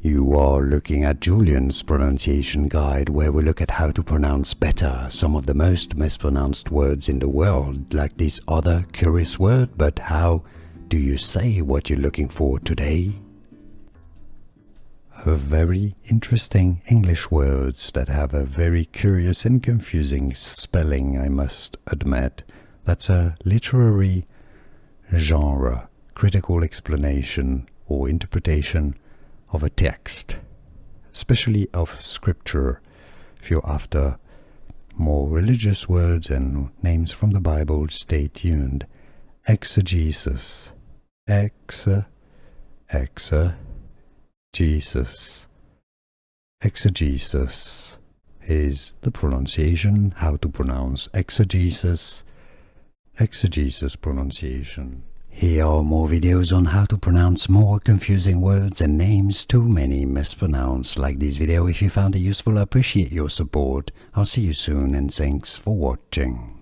You are looking at Julian's pronunciation guide, where we look at how to pronounce better some of the most mispronounced words in the world, like this other curious word. But how do you say what you're looking for today? A very interesting English words that have a very curious and confusing spelling, I must admit. That's a literary genre, critical explanation or interpretation of a text, especially of scripture. If you're after more religious words and names from the Bible, stay tuned. Exegesis. Exegesis. Exegesis is the pronunciation, how to pronounce exegesis. Exegesis pronunciation. Here are more videos on how to pronounce more confusing words and names too many mispronounced. Like this video if you found it useful. I appreciate your support. I'll see you soon and thanks for watching.